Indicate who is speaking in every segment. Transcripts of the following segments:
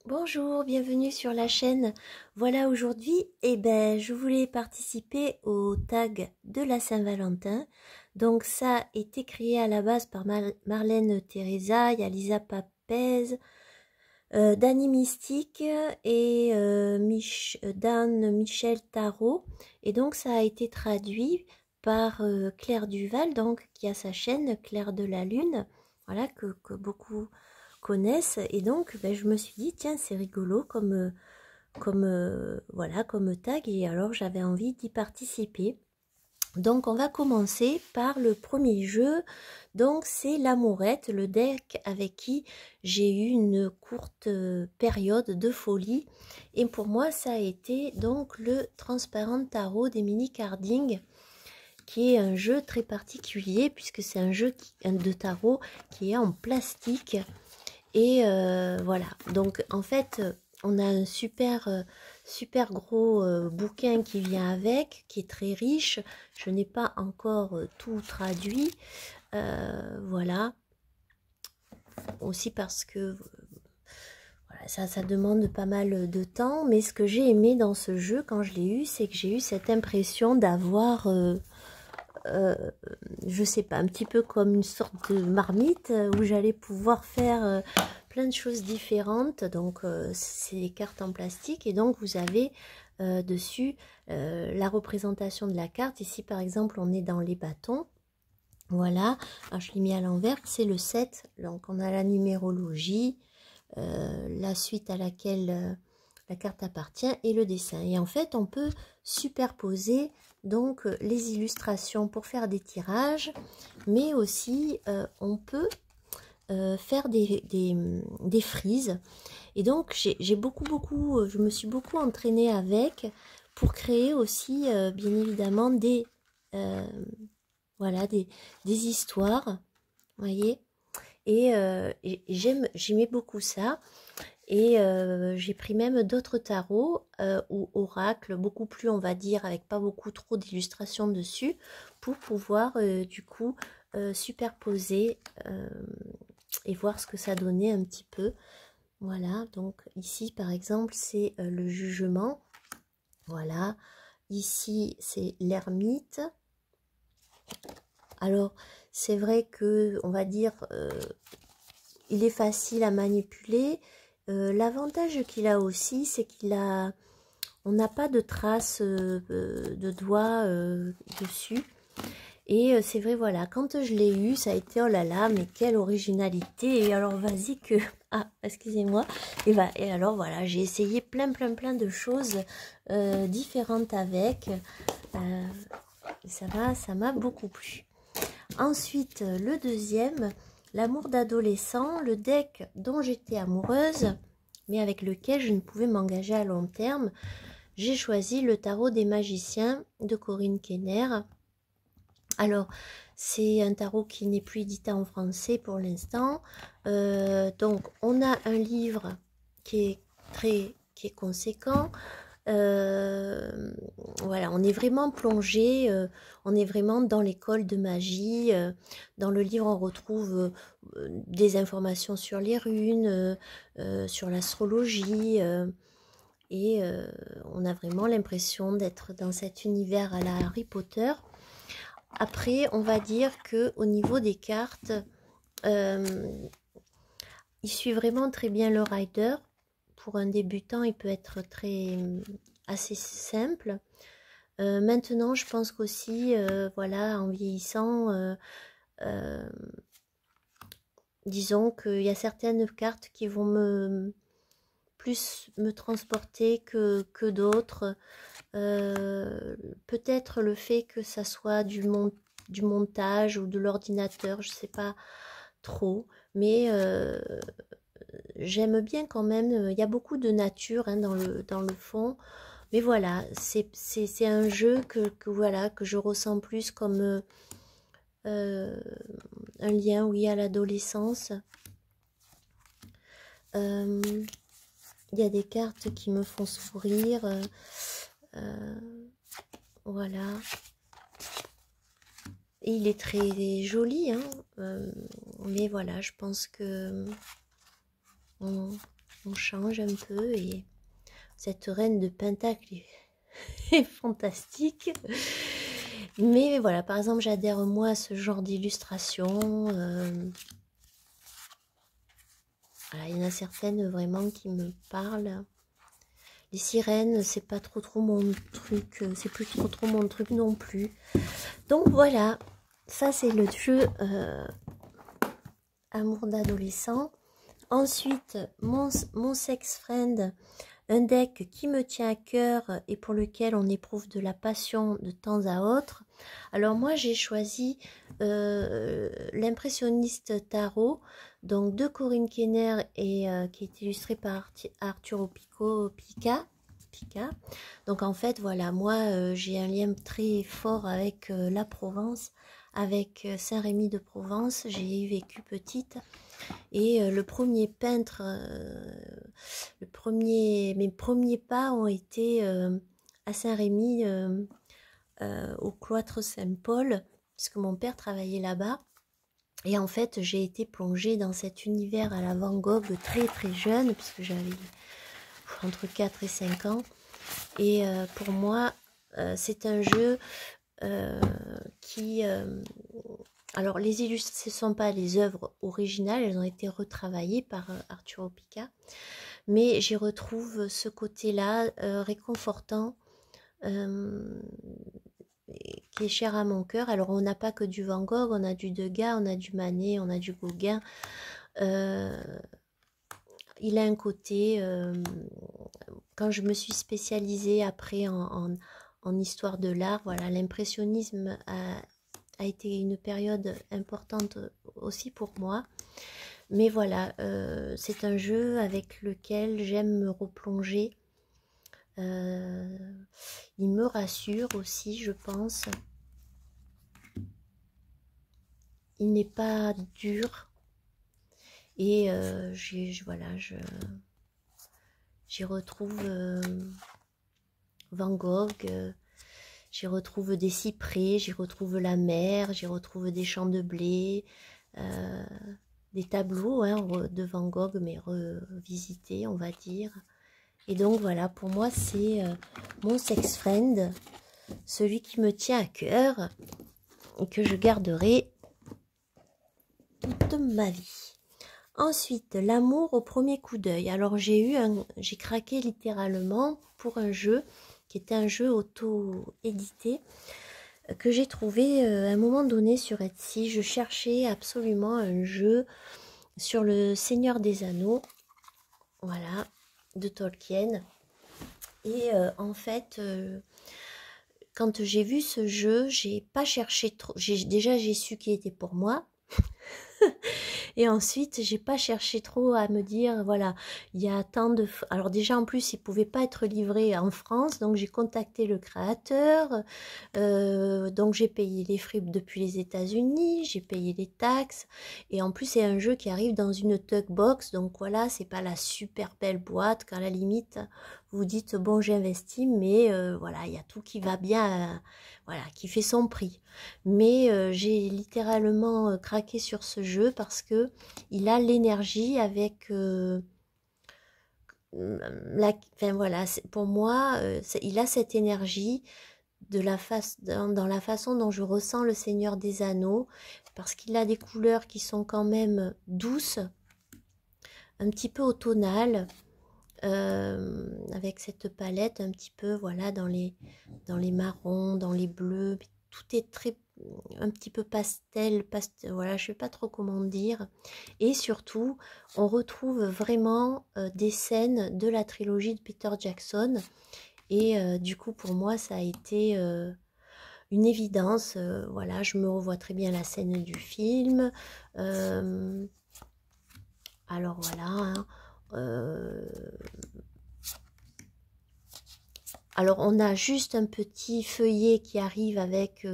Speaker 1: Bonjour, bienvenue sur la chaîne. Voilà, aujourd'hui, je voulais participer au tag de la Saint-Valentin. Donc ça a été créé à la base par Marlène Teresa, il y a Lisa Papez, Dani Mystique et Dan Michel Tarot. Et donc ça a été traduit par Claire Duval, donc qui a sa chaîne Claire de la Lune, voilà, que beaucoup connaissent. Et donc je me suis dit tiens, c'est rigolo voilà, comme tag, et alors j'avais envie d'y participer. Donc on va commencer par le premier jeu. Donc c'est l'amourette, le deck avec qui j'ai eu une courte période de folie, et pour moi ça a été donc le Transparent Tarot d'Emily Carding, qui est un jeu très particulier puisque c'est un jeu de tarot qui est en plastique. Et voilà, donc en fait on a un super gros bouquin qui vient avec, qui est très riche. Je n'ai pas encore tout traduit, voilà, aussi parce que voilà, ça demande pas mal de temps. Mais ce que j'ai aimé dans ce jeu quand je l'ai eu, c'est que j'ai eu cette impression d'avoir je sais pas, un petit peu comme une sorte de marmite où j'allais pouvoir faire plein de choses différentes. Donc c'est des cartes en plastique, et donc vous avez dessus la représentation de la carte. Ici par exemple on est dans les bâtons, voilà. Alors je l'ai mis à l'envers, c'est le 7, donc on a la numérologie, la suite à laquelle la carte appartient et le dessin. Et en fait on peut superposer donc les illustrations pour faire des tirages, mais aussi on peut faire des frises. Et donc j'ai beaucoup je me suis beaucoup entraînée avec, pour créer aussi bien évidemment voilà, des histoires, voyez. Et j'aimais beaucoup ça. Et j'ai pris même d'autres tarots ou oracles, beaucoup plus, on va dire, avec pas beaucoup trop d'illustrations dessus, pour pouvoir du coup superposer et voir ce que ça donnait un petit peu. Voilà, donc ici par exemple c'est le jugement, voilà. Ici c'est l'ermite. Alors c'est vrai que on va dire il est facile à manipuler. L'avantage qu'il a aussi, c'est on n'a pas de traces de doigts dessus. Et c'est vrai, voilà, quand je l'ai eu, ça a été oh là là, mais quelle originalité! Et alors vas-y que ah, excusez-moi. Et alors voilà, j'ai essayé plein de choses différentes avec. Ça m'a beaucoup plu. Ensuite, le deuxième, l'amour d'adolescent, le deck dont j'étais amoureuse, mais avec lequel je ne pouvais m'engager à long terme. J'ai choisi le tarot des magiciens de Corinne Kenner. Alors, c'est un tarot qui n'est plus édité en français pour l'instant. Donc, on a un livre qui est conséquent. Voilà, on est vraiment plongé, on est vraiment dans l'école de magie. Dans le livre, on retrouve des informations sur les runes, sur l'astrologie, et on a vraiment l'impression d'être dans cet univers à la Harry Potter. Après, on va dire que au niveau des cartes, il suit vraiment très bien le rider. Pour un débutant, il peut être assez simple. Maintenant, je pense qu'aussi, voilà, en vieillissant, disons qu'il y a certaines cartes qui vont plus me transporter que d'autres. Peut-être le fait que ça soit du montage ou de l'ordinateur, je sais pas trop, mais j'aime bien quand même. Il y a beaucoup de nature hein, dans le fond, mais voilà, c'est un jeu voilà, que je ressens plus comme un lien, oui, à l'adolescence. Il y a des cartes qui me font sourire, voilà. Et il est très joli, hein, mais voilà, je pense que On change un peu et cette reine de Pentacle est fantastique. Mais voilà, par exemple, j'adhère moi à ce genre d'illustration. Voilà, il y en a certaines vraiment qui me parlent. Les sirènes, c'est pas trop mon truc, c'est plus trop mon truc non plus. Donc voilà, ça c'est le jeu Amour d'adolescent. Ensuite, mon sex friend, un deck qui me tient à cœur et pour lequel on éprouve de la passion de temps à autre. Alors moi j'ai choisi l'impressionniste tarot, donc de Corinne Kenner et qui est illustré par Arturo Pica. Donc en fait voilà, moi j'ai un lien très fort avec la Provence, avec Saint-Rémy de Provence. J'ai y vécu petite. Et le premier peintre, mes premiers pas ont été à Saint-Rémy, au cloître Saint-Paul, puisque mon père travaillait là-bas. Et en fait, j'ai été plongée dans cet univers à la Van Gogh très jeune, puisque j'avais entre 4 et 5 ans. Et pour moi, c'est un jeu qui... alors, les illustrations, ce ne sont pas les œuvres originales, elles ont été retravaillées par Arturo Pica, mais j'y retrouve ce côté-là réconfortant, qui est cher à mon cœur. Alors, on n'a pas que du Van Gogh, on a du Degas, on a du Manet, on a du Gauguin. Il a un côté, quand je me suis spécialisée après en histoire de l'art, voilà, l'impressionnisme a été une période importante aussi pour moi. Mais voilà, c'est un jeu avec lequel j'aime me replonger. Il me rassure aussi, je pense. Il n'est pas dur. Et voilà, j'y retrouve Van Gogh, j'y retrouve des cyprès, j'y retrouve la mer, j'y retrouve des champs de blé, des tableaux de Van Gogh, mais revisités, on va dire. Et donc voilà, pour moi, c'est mon sex friend, celui qui me tient à cœur et que je garderai toute ma vie. Ensuite, l'amour au premier coup d'œil. Alors j'ai craqué littéralement pour un jeu qui était un jeu auto-édité que j'ai trouvé à un moment donné sur Etsy. Je cherchais absolument un jeu sur le Seigneur des Anneaux, voilà, de Tolkien. Et en fait, quand j'ai vu ce jeu, j'ai pas cherché trop. Déjà, j'ai su qu'il était pour moi. Et ensuite, j'ai pas cherché trop à me dire, voilà, il y a tant de... Alors déjà, en plus, il pouvait pas être livré en France, donc j'ai contacté le créateur, donc j'ai payé les frais depuis les États-Unis, j'ai payé les taxes, et en plus, c'est un jeu qui arrive dans une tug box, donc voilà, c'est pas la super belle boîte, qu'à la limite, vous dites, bon, j'ai investi, mais voilà, il y a tout qui va bien, voilà, qui fait son prix. Mais j'ai littéralement craqué sur ce jeu parce que il a l'énergie avec enfin voilà, pour moi, il a cette énergie de dans la façon dont je ressens le Seigneur des Anneaux, parce qu'il a des couleurs qui sont quand même douces, un petit peu automnales, avec cette palette un petit peu, voilà, dans les marrons, dans les bleus, tout est très un petit peu pastel, voilà, je sais pas trop comment dire. Et surtout, on retrouve vraiment des scènes de la trilogie de Peter Jackson. Et du coup, pour moi, ça a été une évidence. Voilà, je me revois très bien la scène du film. Alors voilà, hein, alors on a juste un petit feuillet qui arrive avec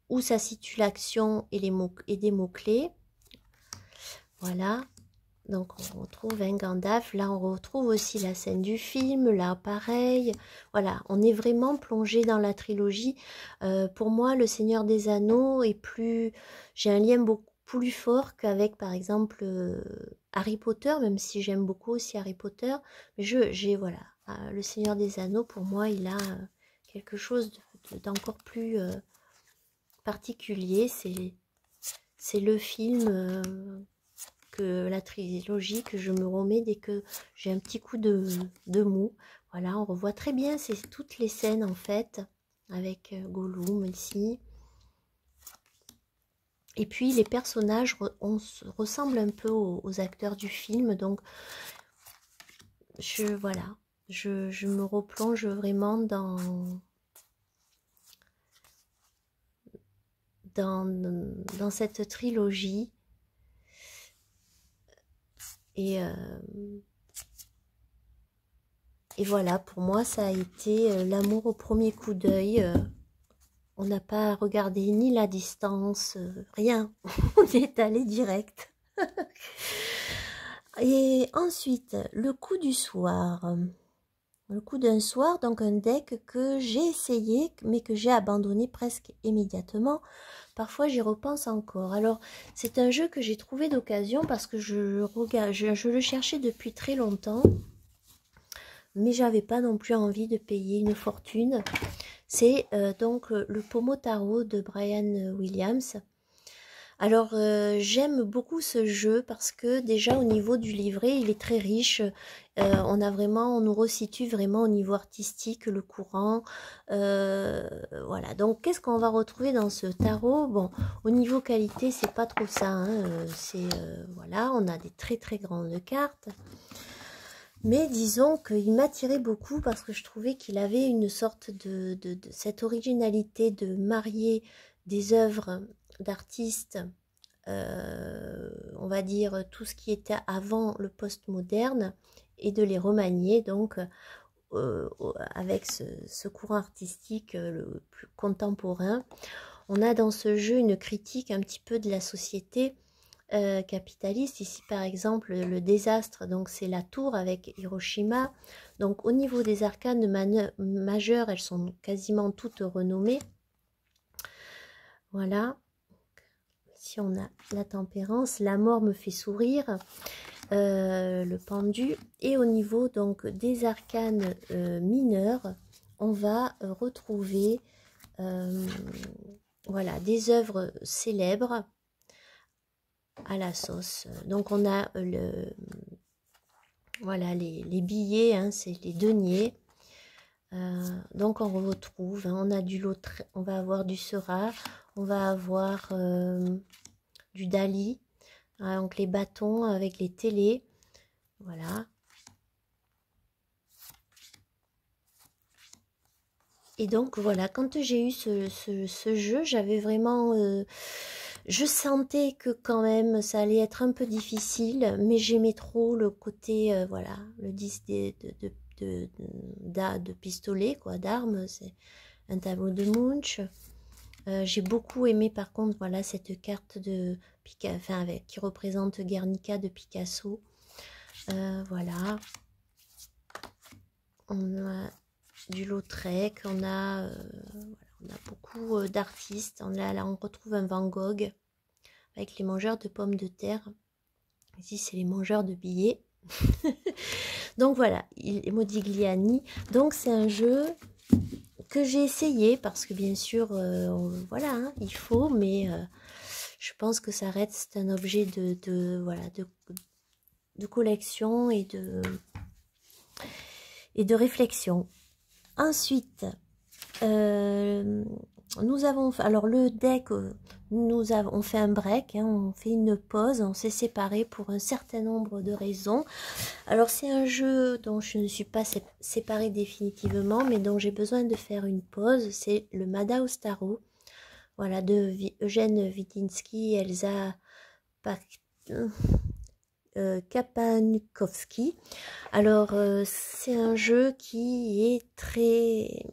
Speaker 1: où ça situe l'action et des mots-clés. Voilà, donc on retrouve un Gandalf. Là on retrouve aussi la scène du film, là pareil. Voilà, on est vraiment plongé dans la trilogie. Pour moi, Le Seigneur des Anneaux est plus... J'ai un lien beaucoup plus fort qu'avec par exemple Harry Potter, même si j'aime beaucoup aussi Harry Potter. Mais j'ai, voilà, le Seigneur des Anneaux, pour moi, il a quelque chose d'encore plus particulier. C'est le film que la trilogie que je me remets dès que j'ai un petit coup de mou. Voilà, on revoit très bien toutes les scènes en fait, avec Gollum ici. Et puis les personnages ressemblent un peu aux acteurs du film, donc voilà, je me replonge vraiment dans cette trilogie. Et voilà, pour moi, ça a été l'amour au premier coup d'œil. On n'a pas regardé ni la distance, rien. On est allé direct. Et ensuite, le coup du soir. Le coup d'un soir, donc un deck que j'ai essayé, mais que j'ai abandonné presque immédiatement. Parfois, j'y repense encore. Alors, c'est un jeu que j'ai trouvé d'occasion parce que je le cherchais depuis très longtemps. Mais j'avais pas non plus envie de payer une fortune. C'est donc le Pomotaro de Brian Williams. Alors j'aime beaucoup ce jeu parce que déjà au niveau du livret il est très riche. On nous resitue vraiment au niveau artistique le courant. Voilà, donc qu'est-ce qu'on va retrouver dans ce tarot? Bon, au niveau qualité c'est pas trop ça, hein. Voilà, on a des très très grandes cartes. Mais disons qu'il m'attirait beaucoup parce que je trouvais qu'il avait une sorte de cette originalité de marier des œuvres d'artistes, on va dire tout ce qui était avant le postmoderne, et de les remanier donc avec ce courant artistique le plus contemporain. On a dans ce jeu une critique un petit peu de la société capitaliste. Ici par exemple le désastre, donc c'est la tour avec Hiroshima. Donc au niveau des arcanes majeures, elles sont quasiment toutes renommées. Voilà, si on a la tempérance, la mort me fait sourire, le pendu. Et au niveau donc des arcanes mineurs, on va retrouver voilà, des œuvres célèbres à la sauce. Donc on a voilà les billets, hein, c'est les deniers. Donc on retrouve, hein, on a on va avoir du Seurat, on va avoir du Dali, hein, donc les bâtons avec les télés, voilà. Et donc voilà, quand j'ai eu ce jeu, j'avais vraiment je sentais que quand même ça allait être un peu difficile, mais j'aimais trop le côté, voilà, le 10 de pistolet, quoi, d'armes, c'est un tableau de Munch. J'ai beaucoup aimé par contre, voilà, cette carte de enfin, qui représente Guernica de Picasso. Voilà. On a du Lautrec, on a beaucoup d'artistes. Là, on retrouve un Van Gogh avec les mangeurs de pommes de terre. Ici, c'est les mangeurs de billets. Donc voilà, Modigliani. Donc c'est un jeu que j'ai essayé parce que bien sûr, voilà, hein, il faut, mais je pense que ça reste un objet voilà, de collection et de réflexion. Ensuite, nous avons fait, alors le deck, on fait un break, hein, on fait une pause, on s'est séparés pour un certain nombre de raisons. Alors c'est un jeu dont je ne suis pas séparée définitivement, mais dont j'ai besoin de faire une pause, c'est le Madhouse Tarot, voilà, de Eugène Wittinsky et Elsa Kapankowski. Alors c'est un jeu qui est très...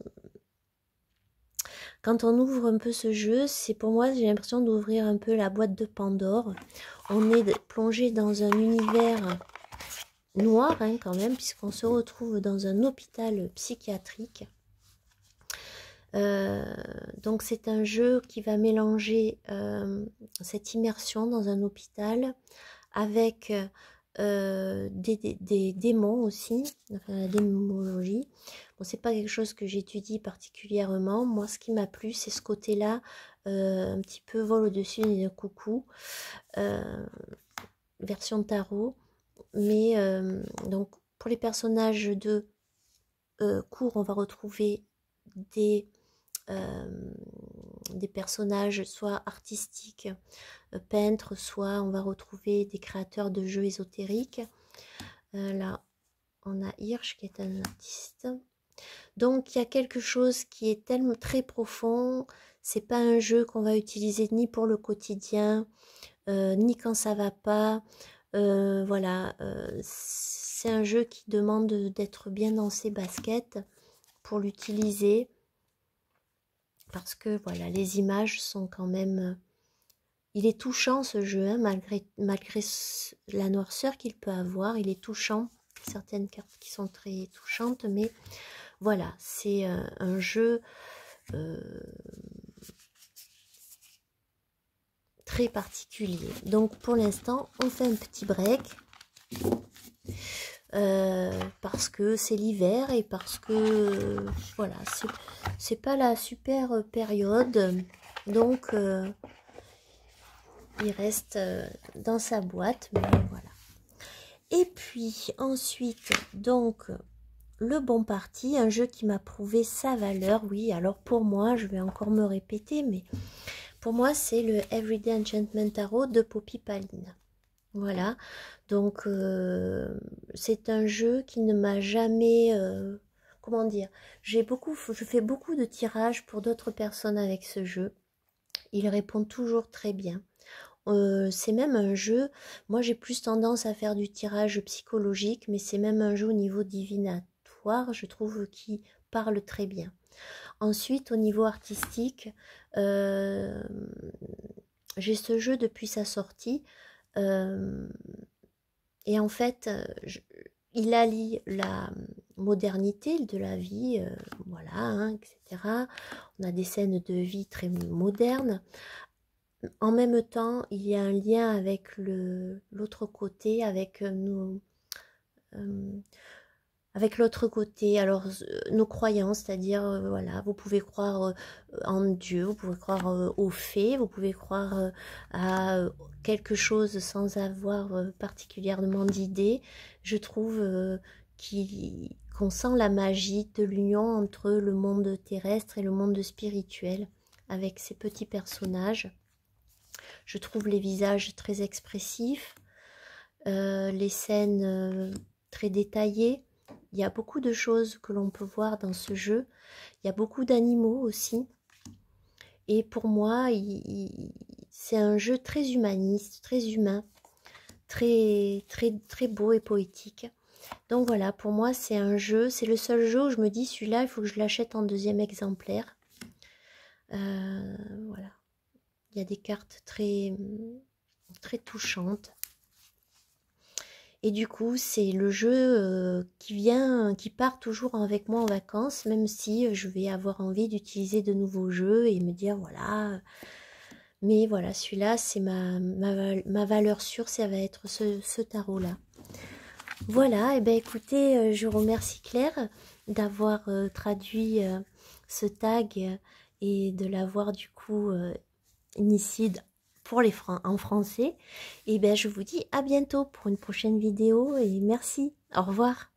Speaker 1: Quand on ouvre un peu ce jeu, c'est pour moi, j'ai l'impression d'ouvrir un peu la boîte de Pandore. On est plongé dans un univers noir, hein, quand même, puisqu'on se retrouve dans un hôpital psychiatrique. Donc c'est un jeu qui va mélanger cette immersion dans un hôpital avec des démons aussi, enfin la démonologie. Bon, c'est pas quelque chose que j'étudie particulièrement. Moi, ce qui m'a plu, c'est ce côté-là, un petit peu vol au-dessus de coucou, version tarot. Mais donc, pour les personnages de cours, on va retrouver des personnages soit artistiques, peintres, soit on va retrouver des créateurs de jeux ésotériques. Là, on a Hirsch qui est un artiste. Donc, il y a quelque chose qui est tellement très profond. C'est pas un jeu qu'on va utiliser ni pour le quotidien, ni quand ça va pas. Voilà, c'est un jeu qui demande d'être bien dans ses baskets pour l'utiliser. Parce que voilà, les images sont quand même... il est touchant ce jeu, hein, malgré la noirceur qu'il peut avoir. Il est touchant, certaines cartes qui sont très touchantes, mais voilà, c'est un jeu très particulier. Donc pour l'instant, on fait un petit break. Parce que c'est l'hiver et parce que voilà, c'est pas la super période, donc il reste dans sa boîte, mais voilà. Et puis ensuite, donc le bon parti, un jeu qui m'a prouvé sa valeur. Oui, alors pour moi, je vais encore me répéter, mais pour moi c'est le Everyday Enchantment Tarot de Poppy Paline. Voilà, donc c'est un jeu qui ne m'a jamais, comment dire, je fais beaucoup de tirages pour d'autres personnes avec ce jeu. Il répond toujours très bien. C'est même un jeu, moi j'ai plus tendance à faire du tirage psychologique, mais c'est même un jeu au niveau divinatoire, je trouve, qui parle très bien. Ensuite, au niveau artistique, j'ai ce jeu depuis sa sortie. Et en fait, il allie la modernité de la vie, voilà, hein, etc. On a des scènes de vie très modernes. En même temps, il y a un lien avec l'autre côté, avec avec l'autre côté, alors nos croyances, c'est-à-dire, voilà, vous pouvez croire en Dieu, vous pouvez croire aux fées, vous pouvez croire à quelque chose sans avoir particulièrement d'idée. Je trouve qu'on sent la magie de l'union entre le monde terrestre et le monde spirituel, avec ces petits personnages. Je trouve les visages très expressifs, les scènes très détaillées. Il y a beaucoup de choses que l'on peut voir dans ce jeu. Il y a beaucoup d'animaux aussi. Et pour moi, c'est un jeu très humaniste, très humain, très, très, très beau et poétique. Donc voilà, pour moi, c'est un jeu, c'est le seul jeu où je me dis, celui-là, il faut que je l'achète en deuxième exemplaire. Voilà. Il y a des cartes très, très touchantes. Et du coup, c'est le jeu qui part toujours avec moi en vacances, même si je vais avoir envie d'utiliser de nouveaux jeux et me dire, voilà. Mais voilà, celui-là, c'est ma valeur sûre, ça va être ce tarot-là. Voilà, et bien écoutez, je remercie Claire d'avoir traduit ce tag et de l'avoir du coup initié pour en français. Et bien je vous dis à bientôt pour une prochaine vidéo et merci, au revoir.